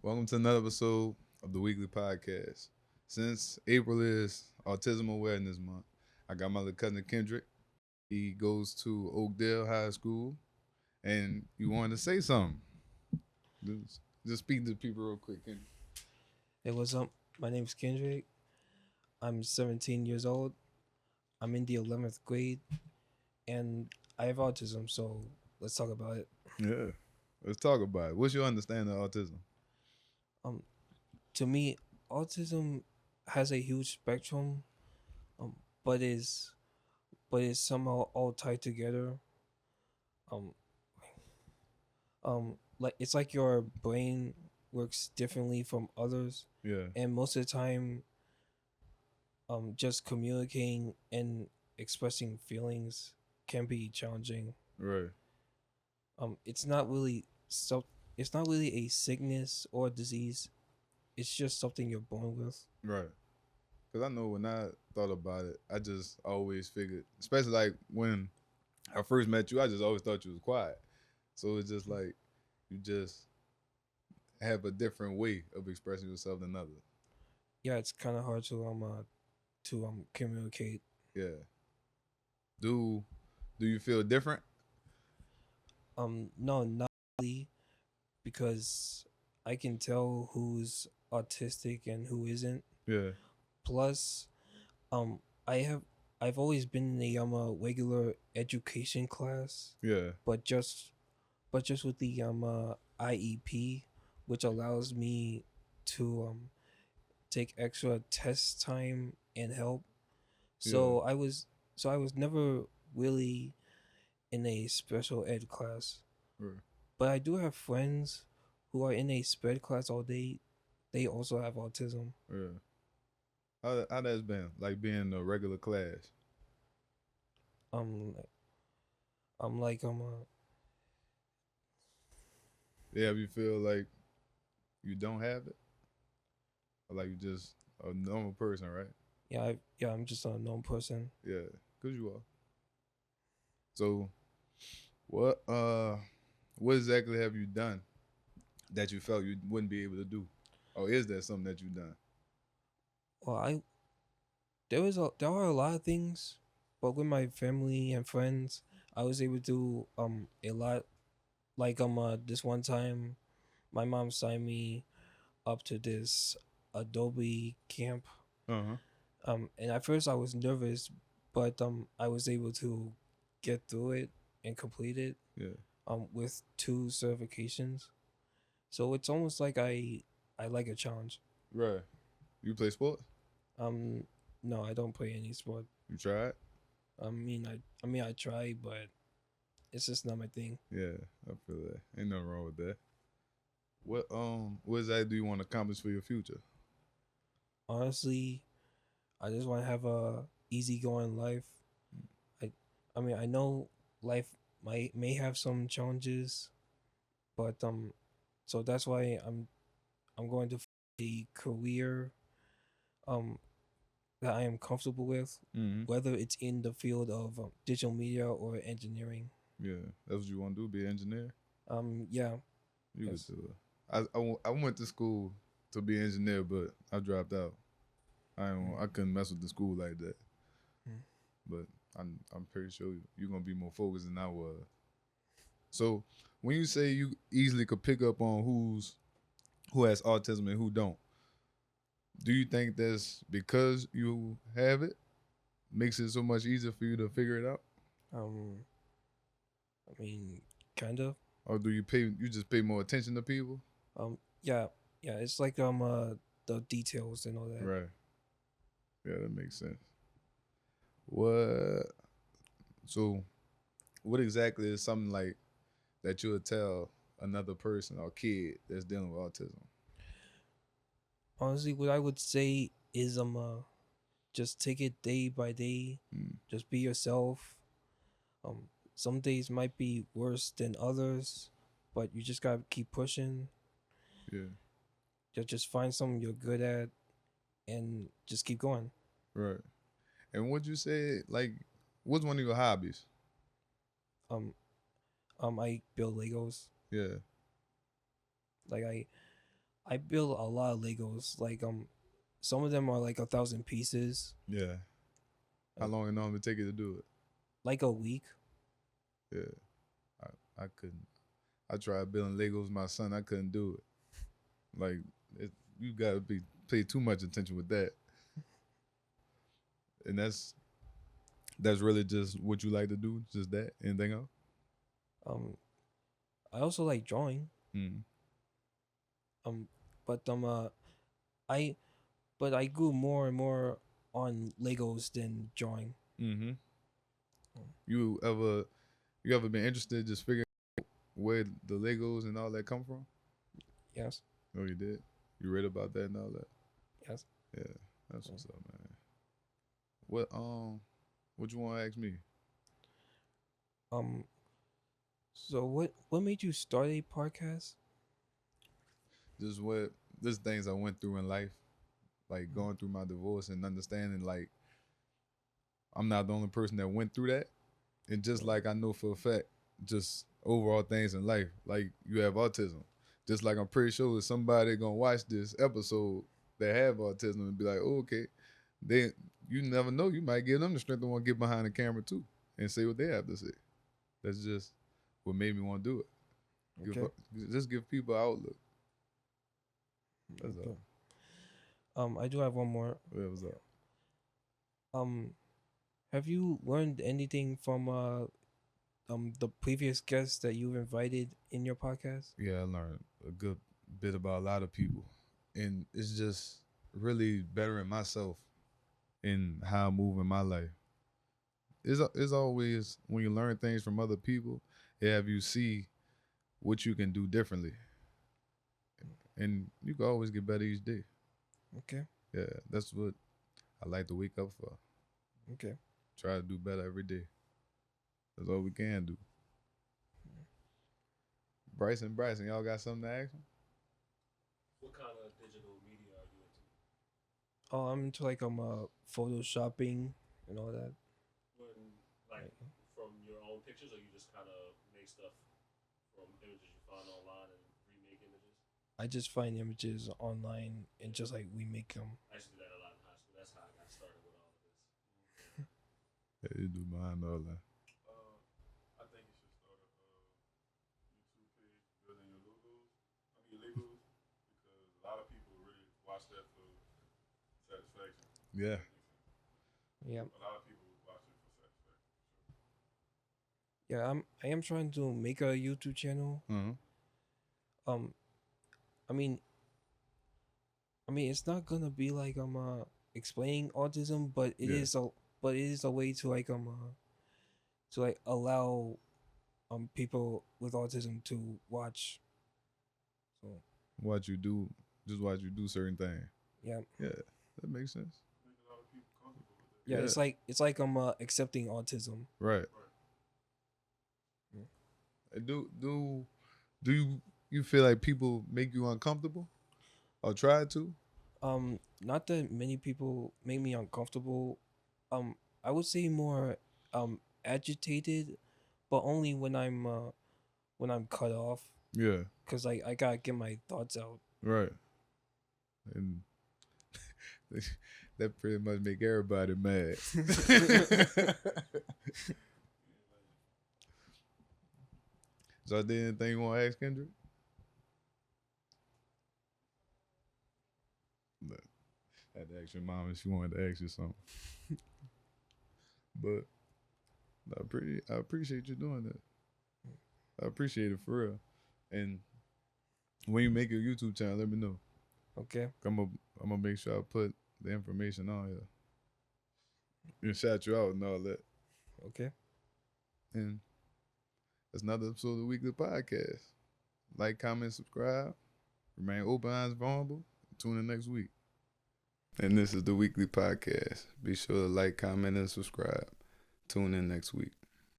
Welcome to another episode of the WeakLEE Podcast. Since April is Autism Awareness Month, I got my little cousin Kendrick. He goes to Oakdale High School, and you wanted to say something. Just speak to people real quick, Kendrick. Hey, what's up? My name's Kendrick. I'm 17 years old. I'm in the 11th grade, and I have autism, so let's talk about it. Yeah, let's talk about it. What's your understanding of autism? Um, to me, autism has a huge spectrum, um, but is somehow all tied together. Um, like it's like your brain works differently from others, Yeah, and most of the time, just communicating and expressing feelings can be challenging. right, It's not really it's not really a sickness or a disease. It's just something you're born with. right. Because I know when I thought about it, I just always figured, especially like when I first met you, I just always thought you was quiet. So it's just like you just have a different way of expressing yourself than others. Yeah, it's kind of hard to communicate. Yeah. Do do you feel different? No, not really, because I can tell who's autistic and who isn't. Yeah. Plus, um I have I've always been in a regular education class, Yeah. but just with the IEP, which allows me to take extra test time and help. Yeah. So I was never really in a special ed class, Right. but I do have friends who are in a sped class all day. They also have autism. Yeah. How that's been? Like being in a regular class. Um, I'm like Yeah, you feel like you don't have it? Or like you just a normal person, right? I'm just a known person. Yeah. Cause you are. So what uh what exactly have you done that you felt you wouldn't be able to do? Or is there something that you've done? Well, I there are a lot of things, but with my family and friends, I was able to do a lot. Like this one time, my mom signed me up to this Adobe camp. Uh-huh. And at first I was nervous, but I was able to get through it and complete it Yeah. with two certifications. So it's almost like I like a challenge. Right. You play sports? Um, no, I don't play any sport. You tried? I mean I try, but it's just not my thing. Yeah, I feel that. Ain't nothing wrong with that. What exactly do you want to accomplish for your future? Honestly, I just want to have a easygoing life. I I mean I know life may have some challenges, but so that's why I'm going to find a career um that I am comfortable with, Mm-hmm. whether it's in the field of digital media or engineering. Yeah, that's what you want to do, be an engineer? Yeah, You could yes. do it. I went to school to be an engineer, but I dropped out. I couldn't mess with the school like that. Mm. But I'm pretty sure you're gonna be more focused than I was. So when you say you easily could pick up on who has autism and who don't, do you think that's because you have it makes it so much easier for you to figure it out, Um, I mean, kind of. or do you just pay more attention to people? Yeah, yeah. It's like the details and all that. Right. Yeah, that makes sense. What? So, what exactly is something like that you would tell another person or kid that's dealing with autism? Honestly, what I would say is just take it day by day. Mm, Just be yourself. Um, some days might be worse than others, but you just gotta keep pushing. yeah. Just find something you're good at and just keep going. Right. And would you say like what's one of your hobbies? Um, I build Legos. Yeah. Like I build a lot of Legos. Like some of them are like 1,000 pieces. Yeah. How long it normally take you to do it? Like a week. Yeah. I couldn't. I tried building Legos with my son. I couldn't do it. Like you gotta pay too much attention with that. And that's really just what you like to do. Just that. Anything else? I also like drawing. Mm. But I grew more and more on Legos than drawing. Mm-hmm. You ever been interested just figuring out where the Legos and all that come from? Yes. Oh, you did? You read about that and all that? Yes. Yeah, that's what's up, man. What you want to ask me? So what made you start a podcast? Just things I went through in life, like going through my divorce and understanding like I'm not the only person that went through that, and just like I know for a fact, just overall things in life, like you have autism. Just like I'm pretty sure there's somebody gonna watch this episode that have autism and be like, oh, okay, you never know, you might give them the strength to want to get behind the camera too and say what they have to say. That's just what made me want to do it. Okay. Just give people an outlook. That's Okay. all. I do have one more. Yeah, what's up? Have you learned anything from the previous guests that you've invited in your podcast? Yeah, I learned a good bit about a lot of people, and it's just really bettering myself in how I move in my life. It's always when you learn things from other people, it have you see what you can do differently, and you can always get better each day. Okay. Yeah, that's what I like to wake up for. Okay. Try to do better every day. That's all we can do. Bryson, y'all got something to ask him? What kind of digital media are you into? Oh, I'm into like photoshopping and all that. Like from your own pictures, or you just kind of make stuff from images you find online and remake images? I just find images online and just like we make them. I used to do that a lot in high school. That's how I got started with all of this. Yeah, you do behind all that. I think you should start a YouTube page building your Legos, because a lot of people really watch that for satisfaction. Yeah. Yeah. A lot of people watch it for satisfaction. Yeah, I am trying to make a YouTube channel. Uh-huh. I mean it's not gonna be like explaining autism, but it is a way to allow people with autism to watch. So Watch you do certain things. yeah. Yeah, that makes sense. Make a lot of people comfortable with it. Yeah, Yeah. it's like accepting autism. Right. Yeah. Do you feel like people make you uncomfortable or try to? Not that many people make me uncomfortable. I would say more agitated, but only when I'm cut off, Yeah. cuz like I got to get my thoughts out. Right. And that pretty much make everybody mad. So is there anything you want to ask Kendrick? No. I had to ask your mom if she wanted to ask you something. But I appreciate you doing that. I appreciate it for real. And when you make your YouTube channel, let me know. Okay. I'm gonna make sure I put the information on here and shout you out and all that. Okay. And that's another episode of the WeakLEE Podcast. Like, comment, subscribe. Remain open, honest, vulnerable. Tune in next week. And this is the WeakLEE Podcast. Be sure to like, comment, and subscribe. Tune in next week.